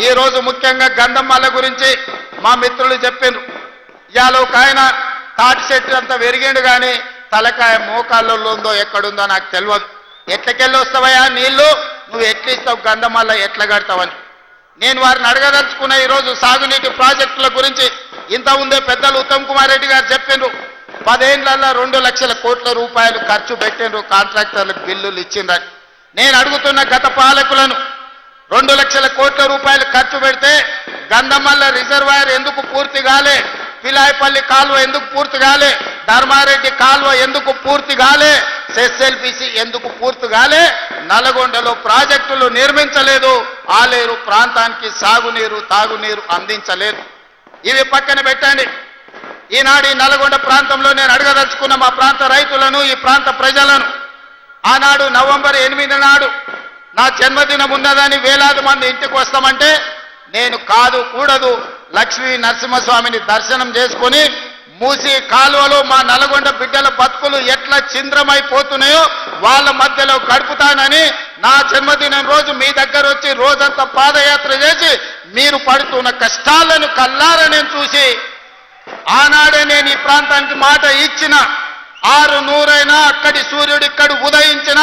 ఈ రోజు ముఖ్యంగా గంధమాల గురించి మా మిత్రులు చెప్పారు. ఇవాళ ఒక ఆయన తాటి చెట్టు అంతా పెరిగిండు కానీ తలకాయ మోకాళ్ళలో ఉందో ఎక్కడుందో నాకు తెలియదు. ఎట్లకెళ్ళి వస్తావయ్యా నీళ్లు, నువ్వు ఎట్లిస్తావు గంధమాల ఎట్లా కడతావని నేను వారిని అడగదలుచుకున్న. ఈరోజు సాగునీటి ప్రాజెక్టుల గురించి ఇంత ఉందే పెద్దలు ఉత్తమ్ కుమార్ రెడ్డి గారు చెప్పిండ్రు. 10 ఏళ్లలో 2 లక్షల కోట్ల రూపాయలు ఖర్చు పెట్టిండ్రు, కాంట్రాక్టర్లకు బిల్లులు ఇచ్చిండ్రని. నేను అడుగుతున్న గత పాలకులను, 2 లక్షల కోట్ల రూపాయలు ఖర్చు పెడితే గంధమల్ల రిజర్వాయర్ ఎందుకు పూర్తి కాలే, పిలాయపల్లి కాలువ ఎందుకు పూర్తి కాలే, ధర్మారెడ్డి కాలువ ఎందుకు పూర్తి కాలే, ఎస్ఎల్పిసి ఎందుకు పూర్తి కాలే, నల్గొండలో ప్రాజెక్టులు నిర్మించలేదు, ఆలేరు ప్రాంతానికి సాగునీరు తాగునీరు అందించలేదు. ఇవి పక్కన పెట్టండి. ఈనాడు ఈ నల్గొండ ప్రాంతంలో నేను అడగదలుచుకున్న మా ప్రాంత రైతులను, ఈ ప్రాంత ప్రజలను, ఆనాడు నవంబర్ 8 నాడు నా జన్మదినం ఉన్నదని వేలాది మంది ఇంటికి వస్తామంటే నేను కాదు కూడదు లక్ష్మీ నరసింహస్వామిని దర్శనం చేసుకొని మూసి కాలువలో మా నల్గొండ బిడ్డల బతుకులు ఎట్లా చింద్రమైపోతున్నాయో వాళ్ళ మధ్యలో గడుపుతానని నా జన్మదినం రోజు మీ దగ్గర వచ్చి రోజంతా పాదయాత్ర చేసి మీరు పడుతున్న కష్టాలను కల్లారా నేను చూసి ఆనాడే నేను ఈ ప్రాంతానికి మాట ఇచ్చిన. 600 అక్కడి సూర్యుడు ఇక్కడ ఉదయించిన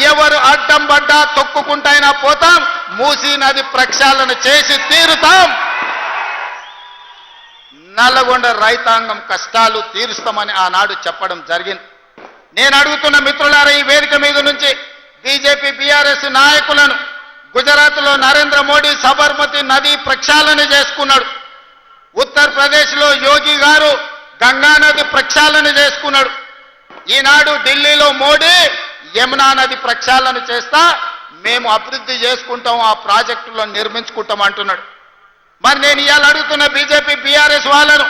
ఎవరు అడ్డం పడ్డా తొక్కుకుంటైనా పోతాం, మూసీ నది ప్రక్షాళన చేసి తీరుతాం, నల్లగొండ రైతాంగం కష్టాలు తీరుస్తామని ఆనాడు చెప్పడం జరిగింది. నేను అడుగుతున్న మిత్రులారా, ఈ వేదిక మీద నుంచి బీజేపీ బీఆర్ఎస్ నాయకులను, గుజరాత్లో నరేంద్ర మోడీ సబర్మతి నది ప్రక్షాళన చేసుకున్నాడు, ఉత్తరప్రదేశ్లో యోగి గారు గంగా నది ప్రక్షాళన చేసుకున్నాడు, ఈనాడు ఢిల్లీలో మోడీ యమునా నది ప్రక్షాళన చేస్తా మేము అభివృద్ధి చేసుకుంటాం, ఆ ప్రాజెక్టులో నిర్మించుకుంటాం అంటున్నాడు. మరి నేను ఇవాళ అడుగుతున్న బీజేపీ బీఆర్ఎస్ వాళ్ళను,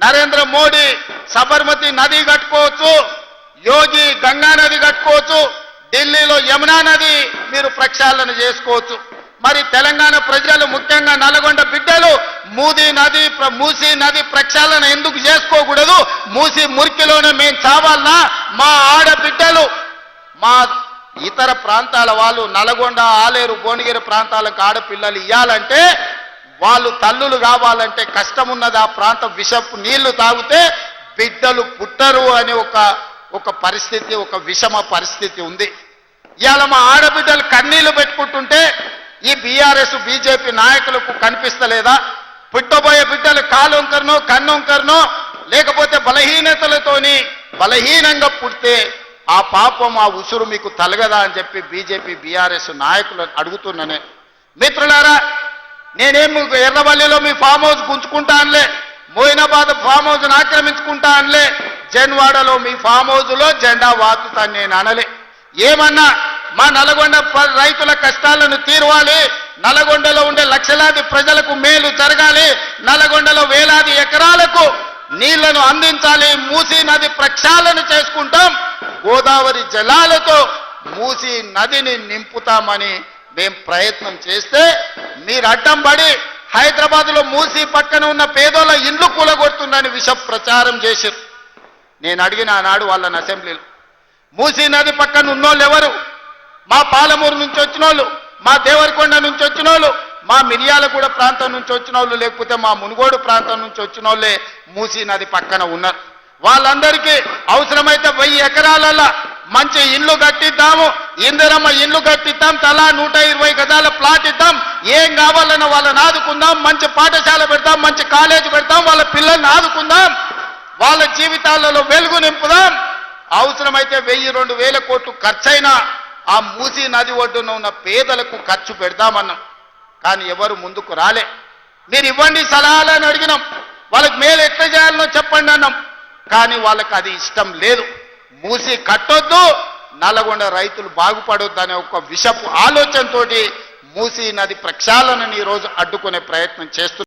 నరేంద్ర మోడీ సబర్మతి నది కట్టుకోవచ్చు, యోగి గంగా నది కట్టుకోవచ్చు, ఢిల్లీలో యమునా నది మీరు ప్రక్షాళన చేసుకోవచ్చు. మరి తెలంగాణ ప్రజలు, ముఖ్యంగా నల్గొండ బిడ్డలు మూసీ నది ప్రక్షాళన ఎందుకు చేసుకోకూడదు? మూసీ మురికిలోనే మేము చావాలనా? మా ఆడబిడ్డలు, మా ఇతర ప్రాంతాల వాళ్ళు, నల్గొండ ఆలేరు భువనగిరి ప్రాంతాలకు ఆడపిల్లలు ఇవ్వాలంటే, వాళ్ళు తల్లులు కావాలంటే కష్టం ఉన్నది. ఆ ప్రాంతం విషపు నీళ్లు తాగితే బిడ్డలు పుట్టరు అనే ఒక పరిస్థితి, ఒక విషమ పరిస్థితి ఉంది. ఇవాళ మా ఆడబిడ్డలు కన్నీళ్లు పెట్టుకుంటుంటే ఈ బీఆర్ఎస్ బీజేపీ నాయకులకు కనిపిస్తలేదా? పుట్టబోయే బిడ్డలు కాలొంకరనో కన్నొంకరనో లేకపోతే బలహీనతలతోని బలహీనంగా పుడితే ఆ పాపం, ఆ ఉసురు మీకు తలగదా అని చెప్పి బీజేపీ బీఆర్ఎస్ నాయకులను అడుగుతున్నానే. మిత్రులారా, నేనేం ఎర్రవల్లిలో మీ ఫామ్ హౌస్ గుంజుకుంటా అనలే, మోయినాబాద్ ఫామ్ హౌస్ను ఆక్రమించుకుంటా అనలే, జన్వాడలో మీ ఫామ్ హౌస్లో జెండా వాతుతాను నేను అనలే. ఏమన్నా మా నల్గొండ రైతుల కష్టాలను తీరవాలి, నల్గొండలో ఉండే లక్షలాది ప్రజలకు మేలు జరగాలి, నల్గొండలో వేలాది ఎకరాలకు నీళ్లను అందించాలి, మూసీ నది ప్రక్షాళన చేసుకుంటాం, గోదావరి జలాలతో మూసీ నదిని నింపుతామని మేము ప్రయత్నం చేస్తే మీరు అడ్డం పడి హైదరాబాద్లో మూసీ పక్కన ఉన్న పేదోళ్ళ ఇండ్లు కూలగొడుతుందని విష ప్రచారం చేశారు. నేను అడిగిన ఆనాడు వాళ్ళని అసెంబ్లీలో, మూసీ నది పక్కన ఉన్నోళ్ళు ఎవరు? మా పాలమూరు నుంచి వచ్చిన వాళ్ళు, మా దేవరకొండ నుంచి వచ్చిన వాళ్ళు, మా మిర్యాలగూడ ప్రాంతం నుంచి వచ్చిన వాళ్ళు, లేకపోతే మా మునుగోడు ప్రాంతం నుంచి వచ్చిన వాళ్ళే మూసీ నది పక్కన ఉన్నారు. వాళ్ళందరికీ అవసరమైతే 1000 ఎకరాలలో మంచి ఇల్లు కట్టిద్దాము, ఇందిరమ్మ ఇల్లు కట్టిద్దాం, తలా 120 గజాల ప్లాట్ ఇద్దాం, ఏం కావాలన్నా వాళ్ళని ఆదుకుందాం, మంచి పాఠశాల పెడతాం, మంచి కాలేజీ పెడతాం, వాళ్ళ పిల్లల్ని ఆదుకుందాం, వాళ్ళ జీవితాలలో వెలుగు నింపుదాం, అవసరమైతే 1000-2000 కోట్లు ఖర్చైనా ఆ మూసీ నది ఒడ్డున ఉన్న పేదలకు ఖర్చు పెడదామన్నాం. కానీ ఎవరు ముందుకు రాలే. మీరు ఇవ్వండి సలహాలని అడిగినాం, వాళ్ళకి మేలు ఎట్లా చేయాలనో చెప్పండి అన్నాం, కానీ వాళ్ళకి అది ఇష్టం లేదు. మూసీ కట్టొద్దు, నల్గొండ రైతులు బాగుపడొద్దు అనే ఒక విషపు ఆలోచనతోటి మూసీ నది ప్రక్షాళనని ఈరోజు అడ్డుకునే ప్రయత్నం చేస్తున్నారు.